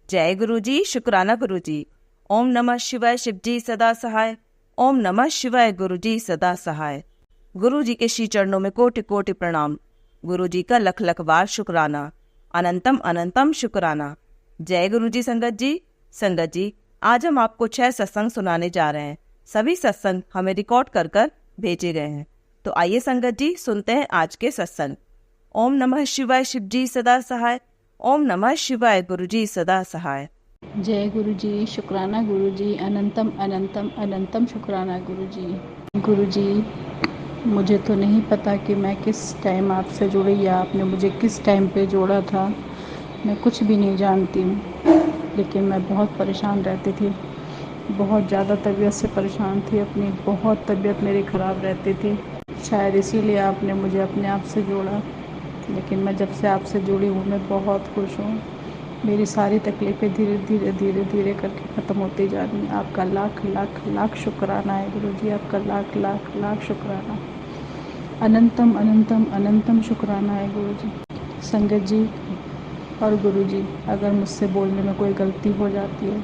जय गुरुजी, शुक्राना गुरुजी। ओम नमः शिवाय, शिवजी सदा सहाय। ओम नमः शिवाय, गुरुजी सदा सहाय। गुरुजी के श्री चरणों में कोटि कोटि प्रणाम। गुरुजी का लख लख बार शुक्राना, अनंतम अनंतम शुक्राना। जय गुरुजी। संगत जी, आज हम आपको 6 सत्संग सुनाने जा रहे हैं। सभी सत्संग हमें रिकॉर्ड कर कर भेजे गए हैं। तो आइए संगत जी, सुनते हैं आज के सत्संग। ओम नमः शिवाय, शिवजी सदा सहाय। ओम नमः शिवाय, गुरुजी सदा सहाय। जय गुरुजी, शुक्राना गुरुजी, अनंतम अनंतम अनंतम शुक्राना गुरुजी। गुरुजी, मुझे तो नहीं पता कि मैं किस टाइम आपसे जुड़ी या आपने मुझे किस टाइम पे जोड़ा था। मैं कुछ भी नहीं जानती हूँ, लेकिन मैं बहुत परेशान रहती थी, बहुत ज़्यादा तबीयत से परेशान थी अपनी। बहुत तबीयत मेरी ख़राब रहती थी, शायद इसीलिए आपने मुझे अपने आप से जोड़ा। लेकिन मैं जब से आपसे जुड़ी हूँ मैं बहुत खुश हूँ। मेरी सारी तकलीफ़ें धीरे धीरे धीरे धीरे करके ख़त्म होती जा रही हैं। आपका लाख लाख लाख शुक्राना है गुरुजी, आपका लाख लाख लाख शुक्राना, अनंतम अनंतम अनंतम शुक्राना है गुरुजी। संगत जी और गुरुजी, अगर मुझसे बोलने में कोई गलती हो जाती है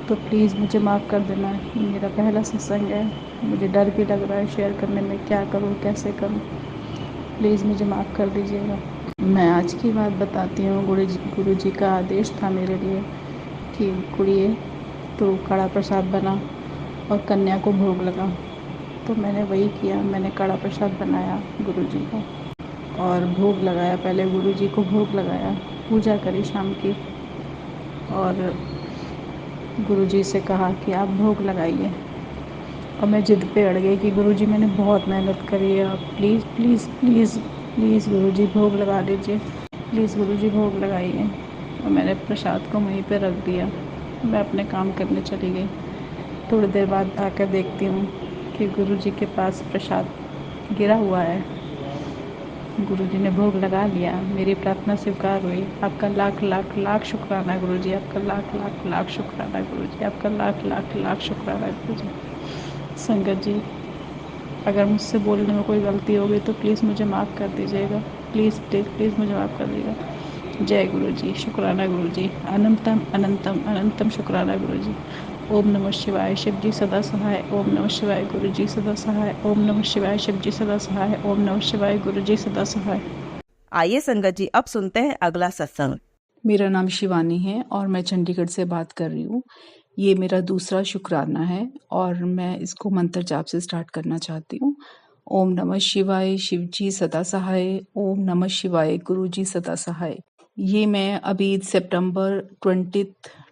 तो प्लीज़ मुझे माफ़ कर देना। ये मेरा पहला सत्संग है, मुझे डर भी लग रहा है शेयर करने में, क्या करूँ कैसे करूँ। प्लीज़ मुझे माफ़ कर दीजिएगा। मैं आज की बात बताती हूँ। गुरुजी का आदेश था मेरे लिए कि कुड़िए तो कड़ा प्रसाद बना और कन्या को भोग लगा। तो मैंने वही किया, मैंने कड़ा प्रसाद बनाया गुरुजी को और भोग लगाया। पहले गुरुजी को भोग लगाया, पूजा करी शाम की, और गुरुजी से कहा कि आप भोग लगाइए। और मैं ज़िद पे अड़ गई कि गुरुजी मैंने बहुत मेहनत करी है, आप प्लीज़ प्लीज़ प्लीज़ प्लीज़ गुरुजी भोग लगा दीजिए, प्लीज़ गुरुजी भोग लगाइए। और मैंने प्रसाद को वहीं पे रख दिया, मैं अपने काम करने चली गई। थोड़ी देर बाद आकर देखती हूँ कि गुरुजी के पास प्रसाद गिरा हुआ है। गुरुजी ने भोग लगा लिया, मेरी प्रार्थना स्वीकार हुई। आपका लाख लाख लाख शुक्राना गुरुजी, आपका लाख लाख लाख शुक्राना गुरुजी, आपका लाख लाख लाख शुक्राना गुरुजी। संगत जी, अगर मुझसे बोलने में कोई गलती हो गई तो प्लीज़ मुझे माफ़ कर दीजिएगा। प्लीज़ प्लीज़ प्लीज़ मुझे माफ़ कर दीजिएगा। जय गुरुजी, शुक्राना गुरुजी, अनंतम अनंतम अनंतम शुक्राना गुरुजी। ओम नमः शिवाय, शिवजी सदा सहाय। ओम नमः शिवाय, गुरुजी सदा सहाय। ओम नमः शिवाय, शिवजी सदा सहाय। ओम नमः शिवाय, गुरुजी सदा सहाय। आइए संगत जी, अब सुनते हैं अगला सत्संग। मेरा नाम शिवानी है और मैं चंडीगढ़ से बात कर रही हूँ। ये मेरा दूसरा शुक्राना है और मैं इसको मंत्र जाप से स्टार्ट करना चाहती हूँ। ओम नमः शिवाय, शिवजी सदा सहाय। ओम नमः शिवाय, गुरुजी सदा सहाय। ये मैं अभी सितंबर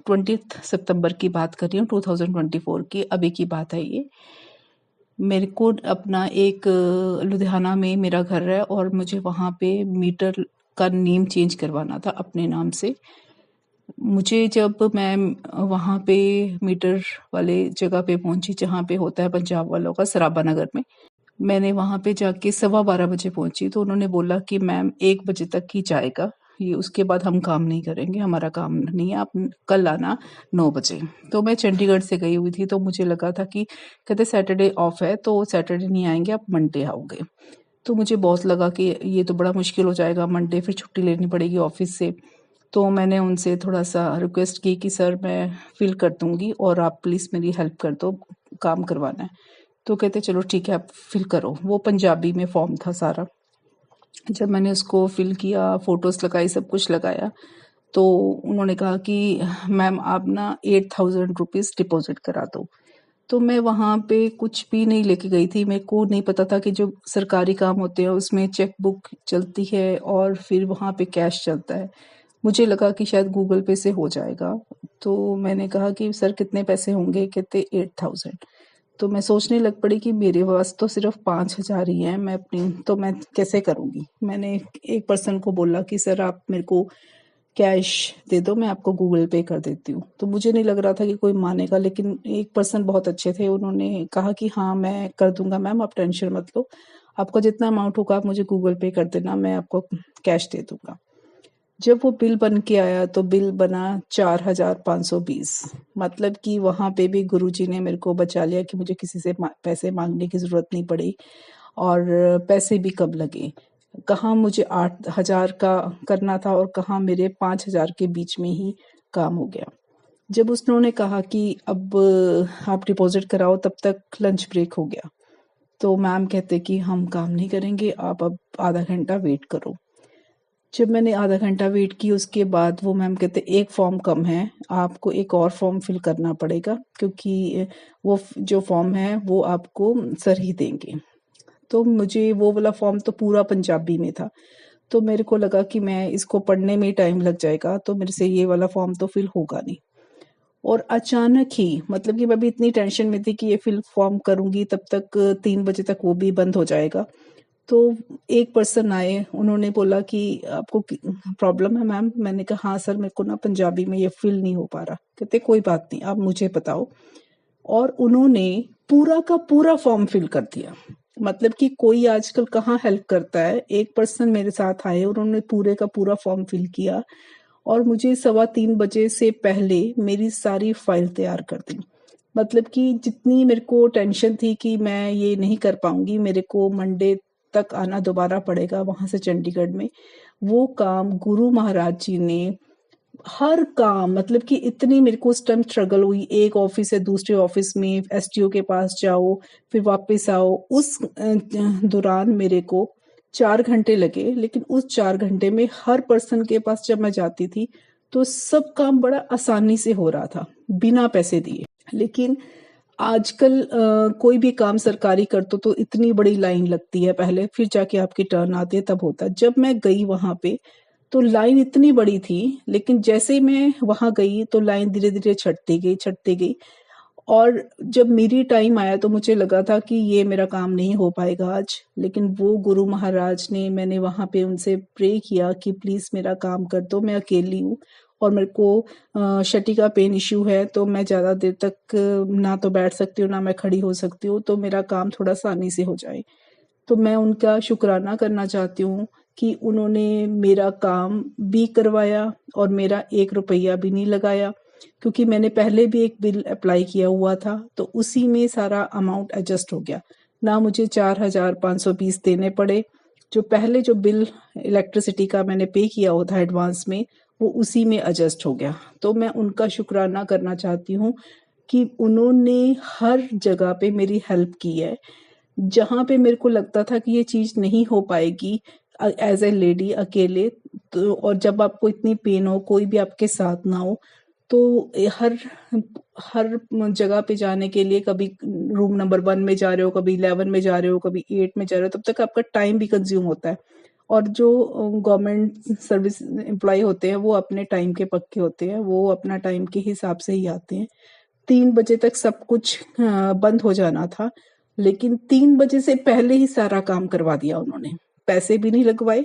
20 सितंबर की बात कर रही हूँ, 2024 की अभी की बात है ये। मेरे को अपना एक लुधियाना में मेरा घर है और मुझे वहाँ पे मीटर का नेम चेंज करवाना था अपने नाम से। मुझे जब मैं वहाँ पे मीटर वाले जगह पे पहुंची जहाँ पे होता है पंजाब वालों का, सराबा नगर में, मैंने वहाँ पे जाके 12:15 बजे पहुंची। तो उन्होंने बोला कि मैम 1 बजे तक ही जाएगा ये, उसके बाद हम काम नहीं करेंगे, हमारा काम नहीं है, आप कल आना 9 बजे। तो मैं चंडीगढ़ से गई हुई थी, तो मुझे लगा था कि कहते सैटरडे ऑफ है तो सैटरडे नहीं आएंगे, आप मंडे आओगे। तो मुझे बहुत लगा कि ये तो बड़ा मुश्किल हो जाएगा, मंडे फिर छुट्टी लेनी पड़ेगी ऑफिस से। तो मैंने उनसे थोड़ा सा रिक्वेस्ट की कि सर मैं फिल कर दूंगी और आप प्लीज़ मेरी हेल्प कर दो, काम करवाना है। तो कहते चलो ठीक है आप फिल करो। वो पंजाबी में फॉर्म था सारा। जब मैंने उसको फिल किया, फोटोज लगाई, सब कुछ लगाया, तो उन्होंने कहा कि मैम आप ना 8000 रुपीज़ डिपॉजिट करा दो। तो मैं वहाँ पे कुछ भी नहीं लेके गई थी। मेरे को नहीं पता था कि जो सरकारी काम होते हैं उसमें चेक बुक चलती है और फिर वहाँ पे कैश चलता है। मुझे लगा कि शायद गूगल पे से हो जाएगा। तो मैंने कहा कि सर कितने पैसे होंगे? कहते 8000। तो मैं सोचने लग पड़ी कि मेरे पास तो सिर्फ 5000 ही हैं, मैं कैसे करूँगी? मैंने एक पर्सन को बोला कि सर आप मेरे को कैश दे दो, मैं आपको गूगल पे कर देती हूँ। तो मुझे नहीं लग रहा था कि कोई मानेगा, लेकिन एक पर्सन बहुत अच्छे थे, उन्होंने कहा कि हाँ मैं कर दूंगा मैम, आप टेंशन मत लो, आपका जितना अमाउंट होगा आप मुझे गूगल पे कर देना, मैं आपको कैश दे दूंगा। जब वो बिल बन के आया तो बिल बना 4520। मतलब कि वहां पे भी गुरुजी ने मेरे को बचा लिया कि मुझे किसी से पैसे मांगने की जरूरत नहीं पड़ी और पैसे भी कम लगे। कहाँ मुझे 8000 का करना था और कहाँ मेरे 5000 के बीच में ही काम हो गया। जब उन्होंने कहा कि अब आप डिपॉजिट कराओ, तब तक लंच ब्रेक हो गया। तो मैम कहते कि हम काम नहीं करेंगे, आप अब आधा घंटा वेट करो। जब मैंने आधा घंटा वेट की, उसके बाद वो मैम कहते एक फॉर्म कम है, आपको एक और फॉर्म फिल करना पड़ेगा, क्योंकि वो जो फॉर्म है वो आपको सर ही देंगे। तो मुझे वो वाला फॉर्म तो पूरा पंजाबी में था, तो मेरे को लगा कि मैं इसको पढ़ने में ही टाइम लग जाएगा, तो मेरे से ये वाला फॉर्म तो फिल होगा नहीं। और अचानक ही, मतलब कि मैं भी इतनी टेंशन में थी कि ये फिल फॉर्म करूंगी, तब तक 3 बजे तक वो भी बंद हो जाएगा। तो एक पर्सन आए, उन्होंने बोला कि आपको प्रॉब्लम है मैम? मैंने कहा हाँ सर, मेरे को ना पंजाबी में ये फिल नहीं हो पा रहा। कहते कोई बात नहीं, आप मुझे बताओ। और उन्होंने पूरा का पूरा फॉर्म फिल कर दिया। मतलब कि कोई आजकल कहाँ हेल्प करता है। एक पर्सन मेरे साथ आए और उन्होंने पूरे का पूरा फॉर्म फिल किया और मुझे 3:15 बजे से पहले मेरी सारी फाइल तैयार कर दी। मतलब कि जितनी मेरे को टेंशन थी कि मैं ये नहीं कर पाऊंगी, मेरे को मंडे तक आना दोबारा पड़ेगा वहां से चंडीगढ़ में, वो काम गुरु महाराज जी ने हर काम, मतलब कि इतनी मेरे को उस टाइम स्ट्रगल हुई, एक ऑफिस से दूसरे ऑफिस में, एसटीओ के पास जाओ फिर वापस आओ। उस दौरान मेरे को 4 घंटे लगे, लेकिन उस 4 घंटे में हर पर्सन के पास जब मैं जाती थी तो सब काम बड़ा आसानी से हो रहा था बिना पैसे दिए। लेकिन आजकल कोई भी काम सरकारी कर तो इतनी बड़ी लाइन लगती है पहले, फिर जाके आपकी टर्न आती है, तब होता है। जब मैं गई वहां पे तो लाइन इतनी बड़ी थी, लेकिन जैसे ही मैं वहां गई तो लाइन धीरे धीरे छटती गई। और जब मेरी टाइम आया तो मुझे लगा था कि ये मेरा काम नहीं हो पाएगा आज, लेकिन वो गुरु महाराज ने, मैंने वहां पे उनसे प्रे किया कि प्लीज मेरा काम कर दो, मैं अकेली हूँ और मेरे को शटी का पेन इश्यू है, तो मैं ज्यादा देर तक ना तो बैठ सकती हूँ ना मैं खड़ी हो सकती हूँ, तो मेरा काम थोड़ा आसानी से हो जाए। तो मैं उनका शुक्राना करना चाहती हूँ कि उन्होंने मेरा काम भी करवाया और मेरा 1 रुपया भी नहीं लगाया, क्योंकि मैंने पहले भी एक बिल अप्लाई किया हुआ था तो उसी में सारा अमाउंट एडजस्ट हो गया। ना मुझे 4,520 देने पड़े। जो पहले जो बिल इलेक्ट्रिसिटी का मैंने पे किया हुआ था एडवांस में, वो उसी में एडजस्ट हो गया। तो मैं उनका शुक्राना करना चाहती हूँ कि उन्होंने हर जगह पे मेरी हेल्प की है। जहाँ पे मेरे को लगता था कि ये चीज नहीं हो पाएगी एज ए लेडी अकेले, तो और जब आपको इतनी पेन हो, कोई भी आपके साथ ना हो, तो हर हर जगह पे जाने के लिए, कभी रूम नंबर 1 में जा रहे हो, कभी 11 में जा रहे हो, कभी 8 में जा रहे हो, तब तक आपका टाइम भी कंज्यूम होता है। और जो गवर्नमेंट सर्विस एम्प्लॉय होते हैं वो अपने टाइम के पक्के होते हैं, वो अपना टाइम के हिसाब से ही आते हैं। 3 बजे तक सब कुछ बंद हो जाना था, लेकिन 3 बजे से पहले ही सारा काम करवा दिया उन्होंने। पैसे भी नहीं लगवाए,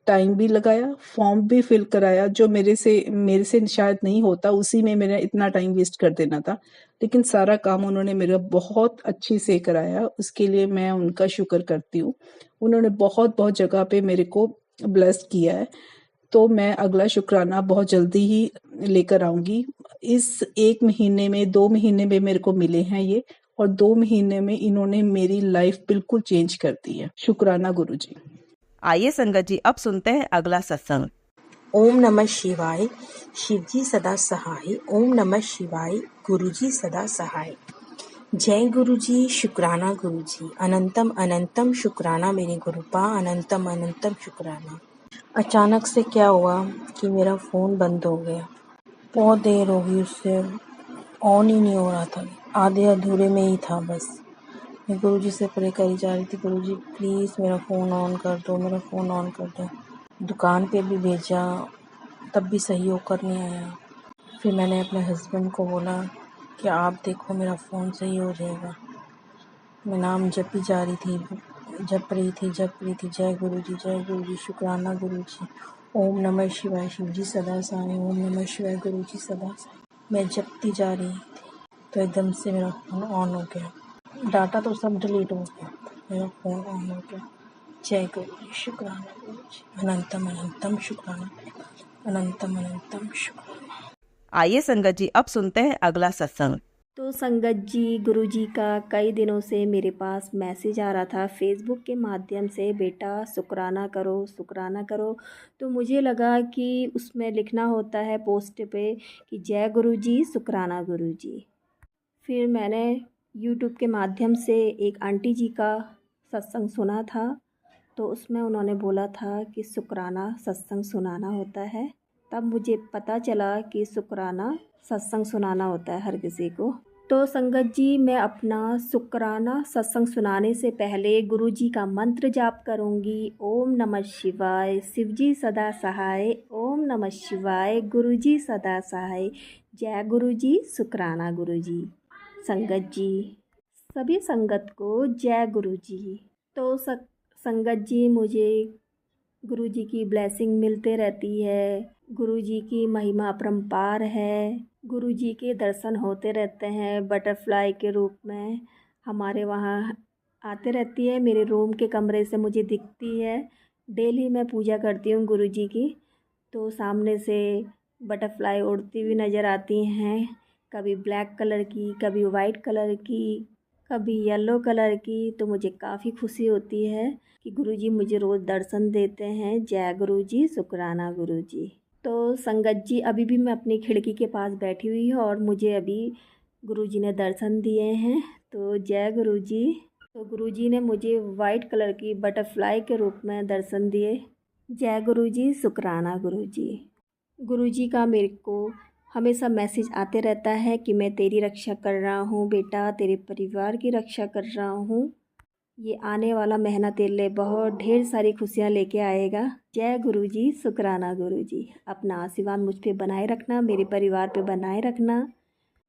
टाइम भी लगाया, फॉर्म भी फिल कराया, जो मेरे से शायद नहीं होता, उसी में मेरा इतना टाइम वेस्ट कर देना था। लेकिन सारा काम उन्होंने मेरा बहुत अच्छे से कराया, उसके लिए मैं उनका शुक्र करती हूँ। उन्होंने बहुत बहुत जगह पे मेरे को ब्लेस किया है। तो मैं अगला शुक्राना बहुत जल्दी ही लेकर आऊंगी। इस 1 महीने में, 2 महीने में मेरे को मिले हैं ये, और 2 महीने में इन्होंने मेरी लाइफ बिल्कुल चेंज कर दी है। शुक्राना गुरुजी। आइए संगत जी, अब सुनते हैं अगला सत्संग। ओम नमः शिवाय, शिवजी सदा सहाय। ओम नमः शिवाय, गुरुजी सदा सहाय। जय गुरुजी, शुक्राना गुरुजी, अनंतम अनंतम शुक्राना मेरे गुरुपा, अनंतम अनंतम शुक्राना। अचानक से क्या हुआ कि मेरा फ़ोन बंद हो गया। बहुत देर हो गई, उससे ऑन ही नहीं हो रहा था, आधे अधूरे में ही था बस। मैं गुरुजी से प्रे करी जा रही थी, गुरुजी प्लीज़ मेरा फ़ोन ऑन कर दो, मेरा फ़ोन ऑन कर दो। दुकान पे भी भेजा, तब भी सही होकर नहीं आया। फिर मैंने अपने हस्बैंड को बोला कि आप देखो मेरा फ़ोन सही हो जाएगा। मैं नाम जपी जा रही थी, जप रही थी, जय गुरुजी, शुक्राना गुरुजी। ओम नमः शिवाय, शिवजी सदा सहाय। ओम नमः शिवाय, गुरुजी सदा सहाय। मैं जपती जा रही थी तो एकदम से मेरा फ़ोन ऑन हो गया। डाटा तो सब डिलीट हो गया, मेरा फ़ोन ऑन हो गया। जय गुरुजी, शुक्राना गुरुजी, अनंतम अनंतम शुक्राना, अनंतम अनंतम शुक्राना। आइए संगत जी, अब सुनते हैं अगला सत्संग। तो संगत जी, गुरुजी का कई दिनों से मेरे पास मैसेज आ रहा था फेसबुक के माध्यम से, बेटा शुक्राना करो, शुक्राना करो। तो मुझे लगा कि उसमें लिखना होता है पोस्ट पे कि जय गुरुजी, शुक्राना गुरुजी। फिर मैंने यूट्यूब के माध्यम से एक आंटी जी का सत्संग सुना था, तो उसमें उन्होंने बोला था कि शुक्राना सत्संग सुनाना होता है। तब मुझे पता चला कि शुक्राना सत्संग सुनाना होता है हर किसी को। तो संगत जी, मैं अपना शुक्राना सत्संग सुनाने से पहले गुरुजी का मंत्र जाप करूंगी। ओम नमः शिवाय, शिवजी सदा सहाय। ओम नमः शिवाय, गुरुजी सदा सहाय। जय गुरुजी, शुक्राना गुरुजी। संगत जी, सभी संगत को जय गुरुजी। तो संगत जी, मुझे गुरुजी की ब्लेसिंग मिलते रहती है। गुरुजी की महिमा अपरंपार है। गुरुजी के दर्शन होते रहते हैं बटरफ्लाई के रूप में, हमारे वहाँ आते रहती है। मेरे रूम के कमरे से मुझे दिखती है। डेली मैं पूजा करती हूँ गुरुजी की, तो सामने से बटरफ्लाई उड़ती हुई नज़र आती हैं। कभी ब्लैक कलर की, कभी वाइट कलर की, कभी येलो कलर की। तो मुझे काफ़ी खुशी होती है कि गुरुजी मुझे रोज़ दर्शन देते हैं। जय गुरुजी, शुक्राना गुरुजी। तो संगत जी, अभी भी मैं अपनी खिड़की के पास बैठी हुई हूँ और मुझे अभी गुरुजी ने दर्शन दिए हैं। तो जय गुरुजी। तो गुरुजी ने मुझे वाइट कलर की बटरफ्लाई के रूप में दर्शन दिए। जय गुरुजी, शुक्राना गुरुजी। गुरुजी का मेरे को हमेशा मैसेज आते रहता है कि मैं तेरी रक्षा कर रहा हूँ बेटा, तेरे परिवार की रक्षा कर रहा हूँ। ये आने वाला महीना तेरे लिए बहुत ढेर सारी खुशियाँ लेके आएगा। जय गुरुजी, शुक्राना गुरुजी। अपना आशीर्वाद मुझ पे बनाए रखना, मेरे परिवार पे बनाए रखना,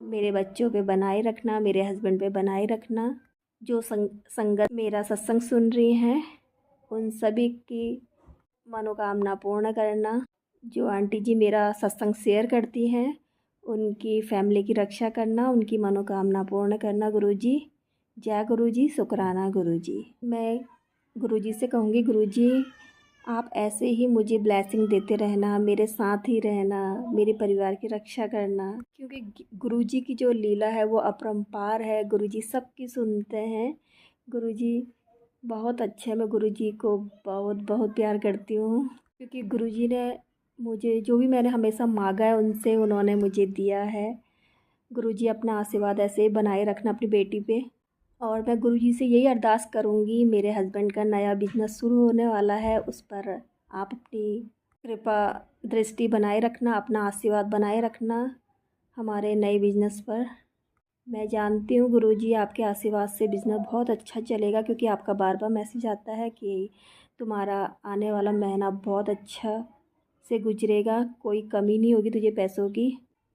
मेरे बच्चों पे बनाए रखना, मेरे हस्बैंड पे बनाए रखना। जो संगत मेरा सत्संग सुन रही हैं, उन सभी की मनोकामना पूर्ण करना। जो आंटी जी मेरा सत्संग शेयर करती हैं, उनकी फैमिली की रक्षा करना, उनकी मनोकामना पूर्ण करना गुरुजी। जय गुरुजी, शुक्राना गुरुजी। मैं गुरुजी से कहूँगी, गुरुजी आप ऐसे ही मुझे ब्लेसिंग देते रहना, मेरे साथ ही रहना, मेरे परिवार की रक्षा करना, क्योंकि गुरुजी की जो लीला है वो अपरंपार है। गुरुजी सबकी सुनते हैं। गुरुजी बहुत अच्छे। मैं गुरुजी को बहुत बहुत प्यार करती हूँ, क्योंकि गुरुजी ने मुझे जो भी मैंने हमेशा मांगा है उनसे उन्होंने मुझे दिया है। गुरुजी अपना आशीर्वाद ऐसे ही बनाए रखना अपनी बेटी पे। और मैं गुरुजी से यही अरदास करूँगी, मेरे हस्बैंड का नया बिजनेस शुरू होने वाला है, उस पर आप अपनी कृपा दृष्टि बनाए रखना, अपना आशीर्वाद बनाए रखना हमारे नए बिजनेस पर। मैं जानती हूँ गुरुजी आपके आशीर्वाद से बिज़नेस बहुत अच्छा चलेगा, क्योंकि आपका बार बार मैसेज आता है कि तुम्हारा आने वाला महीना बहुत अच्छा से गुजरेगा, कोई कमी नहीं होगी तुझे पैसों की।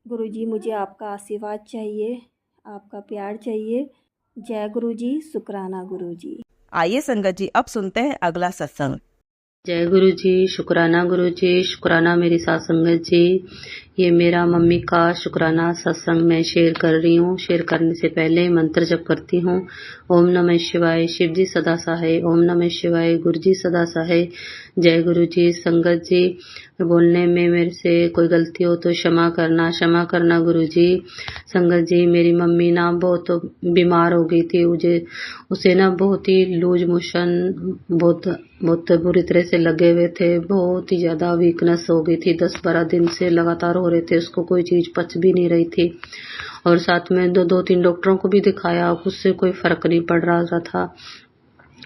गुरुजी मुझे आपका आशीर्वाद चाहिए, आपका प्यार चाहिए। जय गुरुजी, शुक्राना गुरुजी। आइए संगत जी, अब सुनते हैं अगला सत्संग। जय गुरु जी, शुक्राना गुरु जी, शुक्राना मेरी साथ संगत जी। ये मेरा मम्मी का शुक्राना सत्संग मैं शेयर कर रही हूँ। शेयर करने से पहले मंत्र जप करती हूँ। ओम नमः शिवाय, शिव जी सदा सहाय। ओम नमः शिवाय, गुरु जी सदा सहाय। जय गुरु जी। संगत जी, बोलने में मेरे से कोई गलती हो तो क्षमा करना गुरु जी। संगत जी, मेरी मम्मी ना बहुत बीमार हो गई थी। उसे ना बहुत ही लूज मोशन बहुत बुरी तरह से लगे हुए थे। बहुत ही ज्यादा वीकनेस हो गई थी। 10-12 दिन से लगातार हो रहे थे। उसको कोई चीज पच भी नहीं रही थी। और साथ में 2-3 डॉक्टरों को भी दिखाया, उससे कोई फर्क नहीं पड़ रहा था।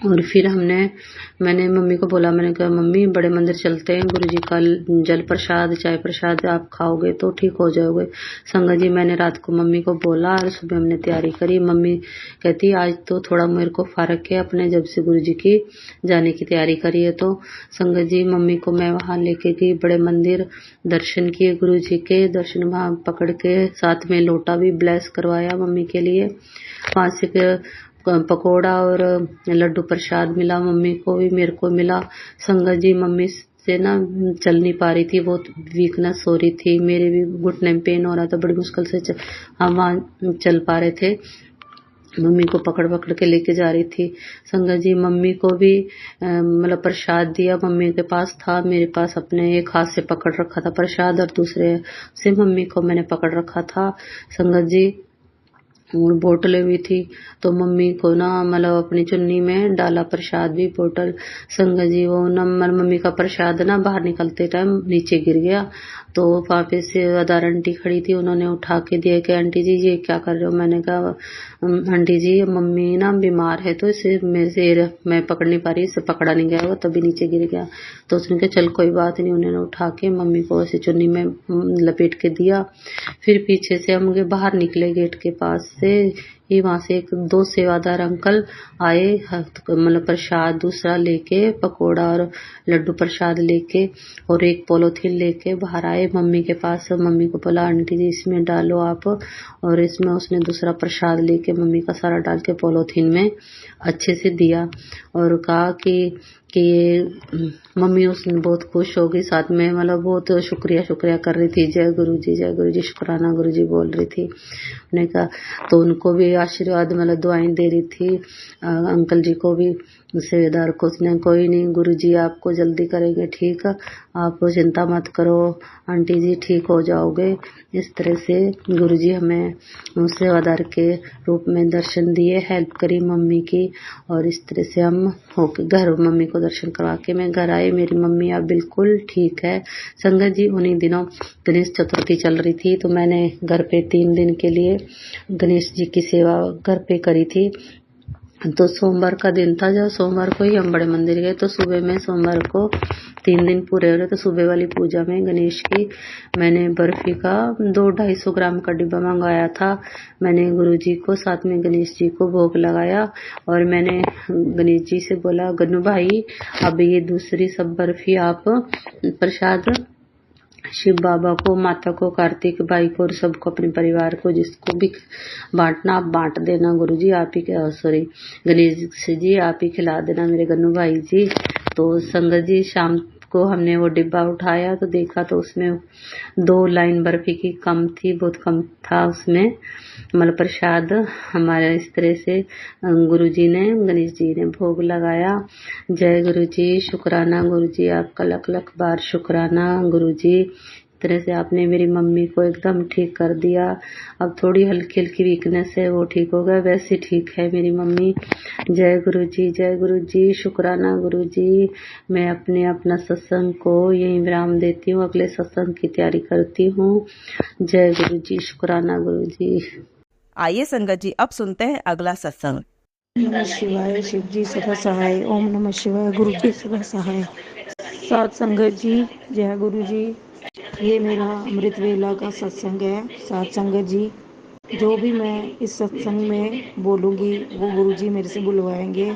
और फिर मैंने मम्मी को बोला, मैंने कहा मम्मी बड़े मंदिर चलते हैं, गुरुजी का जल प्रसाद चाय प्रसाद आप खाओगे तो ठीक हो जाओगे। संगत जी, मैंने रात को मम्मी को बोला और सुबह हमने तैयारी करी। मम्मी कहती आज तो थोड़ा मेरे को फर्क है, अपने जब से गुरुजी की जाने की तैयारी करी है। तो संगत जी, मम्मी को मैं वहां लेके गई बड़े मंदिर, दर्शन किए गुरुजी के। दर्शन वहां पकड़ के साथ में लोटा भी ब्लेस करवाया मम्मी के लिए। वहां से फिर पकोड़ा और लड्डू प्रसाद मिला, मम्मी को भी मेरे को मिला। संगत जी, मम्मी से ना चल नहीं पा रही थी, बहुत वीकनेस हो रही थी। मेरे भी घुटने में पेन हो रहा था, बड़ी मुश्किल से हम वहाँ चल पा रहे थे। मम्मी को पकड़ पकड़ के लेके जा रही थी। संगत जी, मम्मी को भी मतलब प्रसाद दिया, मम्मी के पास था, मेरे पास अपने एक हाथ से पकड़ रखा था प्रसाद और दूसरे से मम्मी को मैंने पकड़ रखा था। संगत जी, और बोतलें भी थी। तो मम्मी को ना मतलब अपनी चुन्नी में डाला प्रसाद भी बोतल। संगत जी वो ना मम्मी का प्रसाद ना बाहर निकलते टाइम नीचे गिर गया। तो वहाँ पे सेवादार आंटी खड़ी थी, उन्होंने उठा के दिया कि आंटी जी ये क्या कर रहे हो। मैंने कहा आंटी जी मम्मी ना बीमार है तो इसे मेरे से मैं पकड़ नहीं पा रही, इससे पकड़ा नहीं गया, वो तभी नीचे गिर गया। तो उसने कहा चल कोई बात नहीं। उन्होंने उठा के मम्मी को ऐसे चुन्नी में लपेट के दिया। फिर पीछे से हम बाहर निकले गेट के पास से ही, वहां से एक दो सेवादार अंकल आए, मतलब प्रसाद दूसरा लेके, पकोड़ा और लड्डू प्रसाद लेके और एक पॉलीथीन लेके बाहर आए मम्मी के पास। मम्मी को बोला आंटी जी इसमें डालो आप, और इसमें उसने दूसरा प्रसाद लेके मम्मी का सारा डाल के पॉलीथीन में अच्छे से दिया और कहा कि ये मम्मी उसने बहुत खुश हो गई। साथ में मतलब बहुत शुक्रिया शुक्रिया कर रही थी, जय गुरु जी शुक्राना गुरु जी बोल रही थी। उन्होंने कहा तो उनको भी आशीर्वाद मतलब दुआएं दे रही थी अंकल जी को भी, सेवेदार को। उसने कोई नहीं गुरु जी आपको जल्दी करेंगे ठीक, आप चिंता मत करो आंटी जी ठीक हो जाओगे। इस तरह से गुरु जी हमें सेवादार के रूप में दर्शन दिए, हेल्प करी मम्मी की। और इस तरह से हम होके घर मम्मी को दर्शन करवा के मैं घर आई। मेरी मम्मी अब बिल्कुल ठीक है। संगत जी उन्हीं दिनों गणेश चतुर्थी चल रही थी, तो मैंने घर पे 3 दिन के लिए गणेश जी की सेवा घर पे करी थी। तो सोमवार का दिन था, जब सोमवार को ही हम बड़े मंदिर गए, तो सुबह में सोमवार को 3 दिन पूरे हो रहे, तो सुबह वाली पूजा में गणेश की मैंने बर्फी का 200-250 ग्राम का डिब्बा मंगाया था। मैंने गुरु जी को साथ में गणेश जी को भोग लगाया और मैंने गणेश जी से बोला गन्नू भाई अब ये दूसरी सब बर्फी आप प्रसाद शिव बाबा को, माता को, कार्तिक भाई को और सबको, अपने परिवार को जिसको भी बांटना आप बांट देना। गुरु जी आप ही सॉरी गणेश जी आप ही खिला देना मेरे गन्नू भाई जी। तो संगत जी शाम को हमने वो डिब्बा उठाया तो देखा तो उसमें 2 लाइन बर्फी की कम थी, बहुत कम था उसमें मतलब प्रसाद हमारे। इस तरह से गुरु जी ने गणेश जी ने भोग लगाया। जय गुरु जी शुक्राना गुरु जी, आपका लख लख बार शुक्राना गुरु जी। इस तरह से आपने मेरी मम्मी को एकदम ठीक कर दिया। अब थोड़ी हल्की हल्की वीकनेस है, वो ठीक हो गया, वैसे ठीक है मेरी मम्मी। जय गुरु जी शुक्राना गुरु जी। मैं अपना सत्संग को यहीं विराम देती हूँ, अगले सत्संग की तैयारी करती हूँ। जय गुरु जी शुक्राना गुरु जी। आइए संगत जी अब सुनते हैं अगला सत्संग। नमः शिवाय शिव जी सदा सहाय। ओम नमः शिवाय गुरु जी सदा सहाय। सात संगत जी जय गुरु जी। ये मेरा अमृत वेला का सत्संग है। सात संगत जी जो भी मैं इस सत्संग में बोलूँगी वो गुरु जी मेरे से बुलवाएंगे।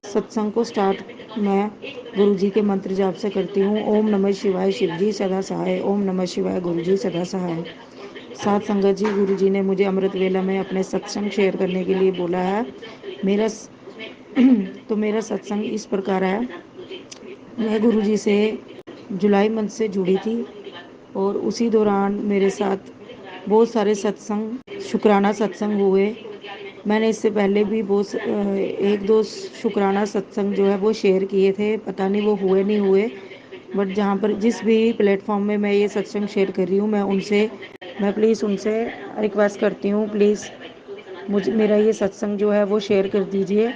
सत्संग को स्टार्ट मैं गुरु जी के मंत्र जाप से करती हूँ। ओम नमः शिवाय शिव जी सदा सहाय। ओम नमः शिवाय गुरु जी सदा सहाय। सात संगत जी गुरु जी ने मुझे अमृत वेला में अपने सत्संग शेयर करने के लिए बोला है। मेरा सत्संग इस प्रकार है। मैं गुरु जी से जुलाई मंथ से जुड़ी थी और उसी दौरान मेरे साथ बहुत सारे सत्संग शुक्राना सत्संग हुए। मैंने इससे पहले भी बहुत 1-2 शुक्राना सत्संग जो है वो शेयर किए थे, पता नहीं वो हुए नहीं हुए। बट जहाँ पर जिस भी प्लेटफॉर्म में मैं ये सत्संग शेयर कर रही हूँ मैं प्लीज़ उनसे रिक्वेस्ट करती हूँ, प्लीज़ मेरा ये सत्संग जो है वो शेयर कर दीजिए।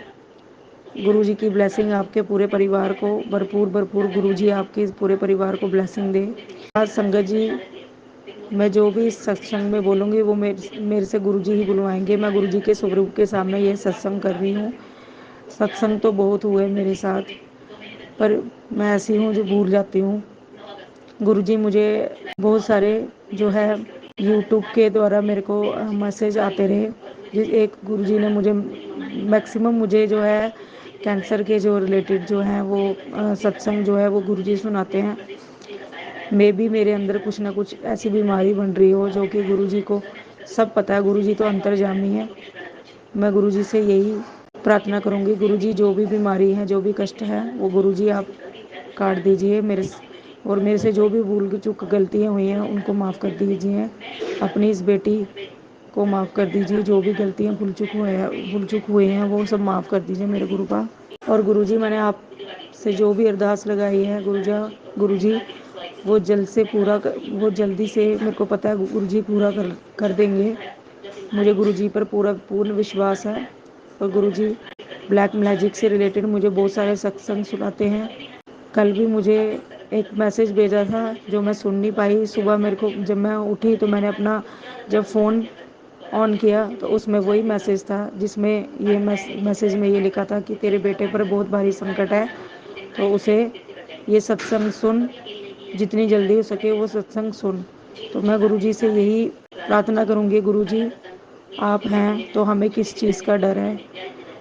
गुरु जी की ब्लेसिंग आपके पूरे परिवार को भरपूर गुरु जी आपके पूरे परिवार को ब्लेसिंग दे। आज संगत जी मैं जो भी इस सत्संग में बोलूँगी वो मेरे से गुरु जी ही बुलवाएंगे। मैं गुरु जी के स्वरूप के सामने ये सत्संग कर रही हूँ। सत्संग तो बहुत हुए मेरे साथ, पर मैं ऐसी हूँ जो भूल जाती हूँ। गुरु जी मुझे बहुत सारे जो है यूट्यूब के द्वारा मेरे को मैसेज आते रहे। एक गुरु जी ने मैक्सिमम मुझे जो है कैंसर के जो रिलेटेड जो है वो सत्संग जो है वो गुरु जी सुनाते हैं। मे भी मेरे अंदर कुछ ना कुछ ऐसी बीमारी बन रही हो जो कि गुरु जी को सब पता है। गुरु जी तो अंतर्यामी है। मैं गुरु जी से यही प्रार्थना करूँगी, गुरु जी जो भी बीमारी है जो भी कष्ट है वो गुरु जी आप काट दीजिए मेरे से जो भी भूल चूक गलतियाँ हुई हैं उनको माफ़ कर दीजिए। अपनी इस बेटी को माफ़ कर दीजिए, जो भी गलतियाँ भूल चूक हुए हैं वो सब माफ़ कर दीजिए मेरे गुरु का। और गुरु जी मैंने आपसे जो भी अरदास लगाई है गुरु जी वो जल्दी से मेरे को पता है गुरु जी पूरा कर देंगे। मुझे गुरुजी पर पूरा पूर्ण विश्वास है और गुरुजी ब्लैक मैजिक से रिलेटेड मुझे बहुत सारे सत्संग सुनाते हैं। कल भी मुझे एक मैसेज भेजा था जो मैं सुन नहीं पाई। सुबह मेरे को जब मैं उठी तो मैंने अपना जब फ़ोन ऑन किया तो उसमें वही मैसेज था जिसमें ये मैसेज में ये लिखा था कि तेरे बेटे पर बहुत भारी संकट है, तो उसे ये सत्संग सुन, जितनी जल्दी हो सके वो सत्संग सुन। तो मैं गुरुजी से यही प्रार्थना करूँगी, गुरुजी आप हैं तो हमें किस चीज़ का डर है,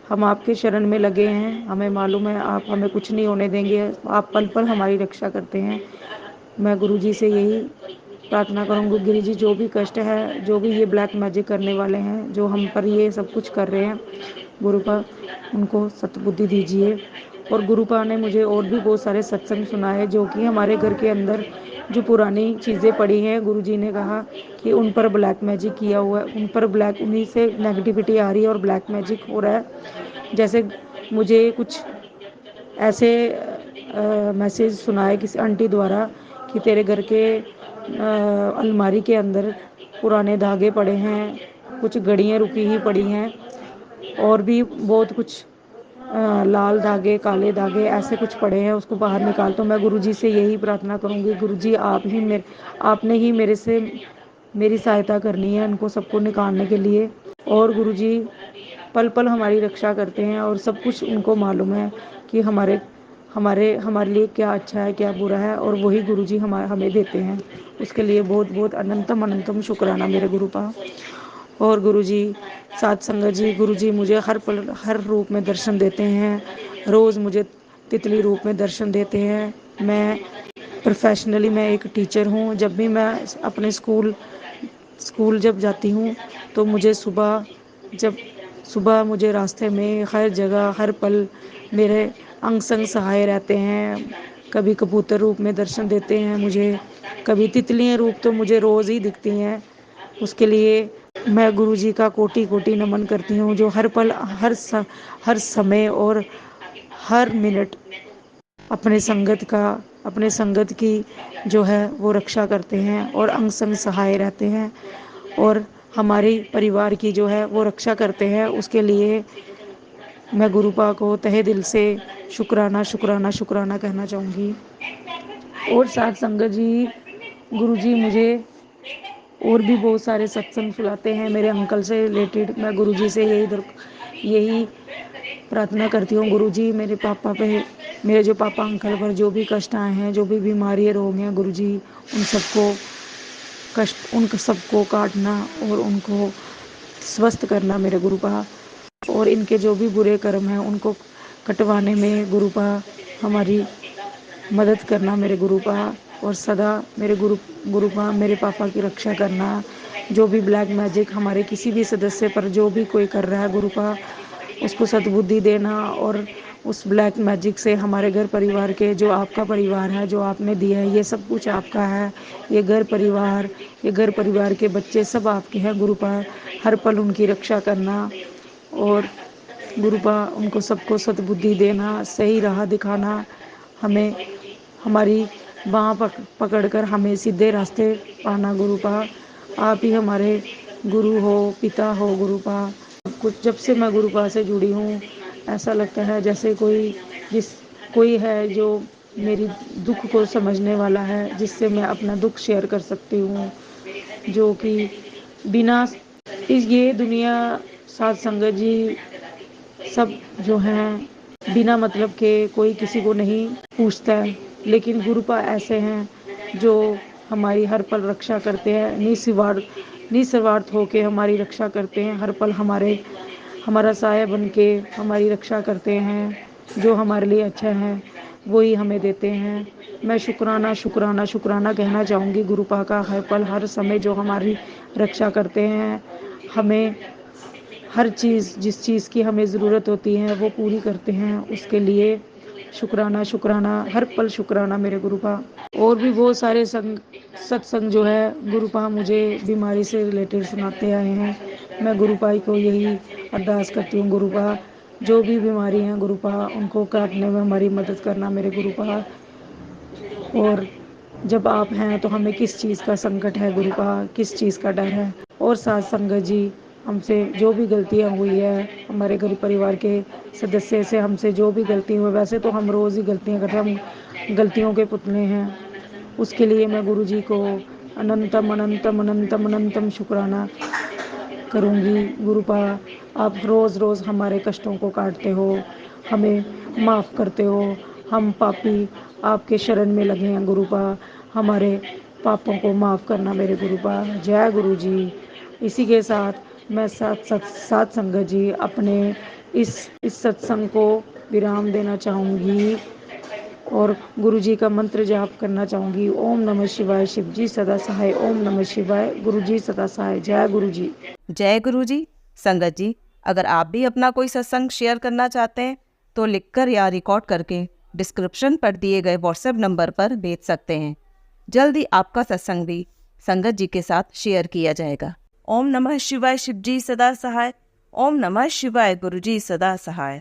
हम आपके शरण में लगे हैं, हमें मालूम है आप हमें कुछ नहीं होने देंगे, आप पल पल हमारी रक्षा करते हैं। मैं गुरुजी से यही प्रार्थना करूँगी, गुरुजी जो भी कष्ट है, जो भी ये ब्लैक मैजिक करने वाले हैं, जो हम पर ये सब कुछ कर रहे हैं, गुरुपा उनको सतबुद्धि दीजिए। और गुरुपा ने मुझे और भी बहुत सारे सत्संग सुनाए जो कि हमारे घर के अंदर जो पुरानी चीज़ें पड़ी हैं, गुरुजी ने कहा कि उन पर ब्लैक मैजिक किया हुआ है, उन पर ब्लैक, उन्हीं से नेगेटिविटी आ रही है और ब्लैक मैजिक हो रहा है। जैसे मुझे कुछ ऐसे मैसेज सुनाए किसी आंटी द्वारा कि तेरे घर के अलमारी के अंदर पुराने धागे पड़े हैं, कुछ घड़ियाँ रुकी ही पड़ी हैं और भी बहुत कुछ लाल धागे, काले धागे ऐसे कुछ पड़े हैं, उसको बाहर निकाल। तो मैं गुरुजी से यही प्रार्थना करूँगी, गुरुजी आपने ही मेरे से मेरी सहायता करनी है इनको सबको निकालने के लिए। और गुरुजी पल पल हमारी रक्षा करते हैं और सब कुछ उनको मालूम है कि हमारे हमारे हमारे लिए क्या अच्छा है क्या बुरा है, और वही गुरुजी हमें देते हैं। उसके लिए बहुत बहुत अनंतम अनंतम शुक्राना मेरे गुरुपा। और गुरुजी साथ संगत जी, गुरुजी मुझे हर पल हर रूप में दर्शन देते हैं, रोज़ मुझे तितली रूप में दर्शन देते हैं। मैं प्रोफेशनली मैं एक टीचर हूँ। जब भी मैं अपने स्कूल जब जाती हूँ तो मुझे सुबह मुझे रास्ते में हर जगह हर पल मेरे अंग संग सहाय रहते हैं। कभी कबूतर रूप में दर्शन देते हैं मुझे, कभी तितलियाँ रूप तो मुझे रोज़ ही दिखती हैं। उसके लिए मैं गुरुजी का कोटि कोटि नमन करती हूँ, जो हर पल हर समय और हर मिनट अपने संगत की जो है वो रक्षा करते हैं और अंग संग सहाय रहते हैं और हमारे परिवार की जो है वो रक्षा करते हैं। उसके लिए मैं गुरुपा को तहे दिल से शुक्राना शुक्राना शुक्राना कहना चाहूँगी। और साथ संगत जी, गुरुजी मुझे और भी बहुत सारे सत्संग सुनाते हैं मेरे अंकल से रिलेटेड। मैं गुरुजी से यही प्रार्थना करती हूँ, गुरुजी मेरे जो पापा अंकल पर जो भी कष्ट आए हैं, जो भी बीमारी रोग हैं, गुरुजी उन सबको काटना और उनको स्वस्थ करना मेरे गुरुपा। और इनके जो भी बुरे कर्म हैं उनको कटवाने में गुरुपा हमारी मदद करना मेरे गुरुपा। और सदा मेरे गुरुपा मेरे पापा की रक्षा करना। जो भी ब्लैक मैजिक हमारे किसी भी सदस्य पर जो भी कोई कर रहा है, गुरुपा उसको सद्बुद्धि देना और उस ब्लैक मैजिक से हमारे घर परिवार के, जो आपका परिवार है, जो आपने दिया है, ये सब कुछ आपका है। ये घर परिवार के बच्चे सब आपके हैं गुरुपा। हर पल उनकी रक्षा करना और गुरुपा उनको सबको सद्बुद्धि देना, सही राह दिखाना, हमें हमारी बाँह पकड़कर हमें सीधे रास्ते पाना गुरुपा। आप ही हमारे गुरु हो, पिता हो गुरुपा। कुछ जब से मैं गुरुपा से जुड़ी हूँ ऐसा लगता है जैसे कोई है जो मेरी दुख को समझने वाला है, जिससे मैं अपना दुख शेयर कर सकती हूँ, जो कि बिना ये दुनिया साथ संगत जी सब जो हैं बिना मतलब के कोई किसी को नहीं पूछता है, लेकिन गुरुपा ऐसे हैं जो हमारी हर पल रक्षा करते हैं, निस्वार्थ होके हमारी रक्षा करते हैं। हर पल हमारा साया बन के हमारी रक्षा करते हैं। जो हमारे लिए अच्छा है वही हमें देते हैं। मैं शुक्राना शुक्राना शुक्राना कहना चाहूँगी गुरुपा का, हर पल हर समय जो हमारी रक्षा करते हैं, हमें हर चीज़ जिस चीज़ की हमें ज़रूरत होती है वो पूरी करते हैं। उसके लिए शुक्राना शुक्राना हर पल शुक्राना मेरे गुरुपा। और भी बहुत सारे सत्संग जो है गुरुपा मुझे बीमारी से रिलेटेड सुनाते आए हैं। मैं गुरुपा को यही अरदास करती हूँ, गुरुपा जो भी बीमारी हैं गुरुपा उनको काटने में हमारी मदद करना मेरे गुरुपा। और जब आप हैं तो हमें किस चीज़ का संकट है गुरुपा, किस चीज़ का डर है। और साथ संगत जी, हमसे जो भी गलतियाँ हुई है, हमारे घर परिवार के सदस्य से हमसे जो भी गलती हुई, वैसे तो हम रोज़ ही गलतियाँ करते हैं, हम गलतियों के पुतले हैं। उसके लिए मैं गुरुजी को अनंतम अनंतम अनंतम अनंतम शुक्राना करूँगी। गुरुपा, आप रोज़ रोज़ हमारे कष्टों को काटते हो, हमें माफ़ करते हो। हम पापी आपके शरण में लगे हैं गुरुपा, हमारे पापों को माफ़ करना मेरे गुरुपा। जय गुरुजी। इसी के साथ मैं साथ संगत जी अपने इस सत्संग को विराम देना चाहूँगी और गुरुजी का मंत्र जाप करना चाहूँगी। ओम नमः शिवाय, शिव जी सदा सहाय। ओम नमः शिवाय, गुरुजी सदा सहाय। जय गुरुजी। जय गुरु जी। संगत जी, अगर आप भी अपना कोई सत्संग शेयर करना चाहते हैं तो लिखकर या रिकॉर्ड करके डिस्क्रिप्शन पर दिए गए व्हाट्सएप नंबर पर भेज सकते हैं। जल्द ही आपका सत्संग भी संगत जी के साथ शेयर किया जाएगा। ओम नमः शिवाय, शिव जी सदा सहाय। ओम नमः शिवाय, गुरु जी सदा सहाय।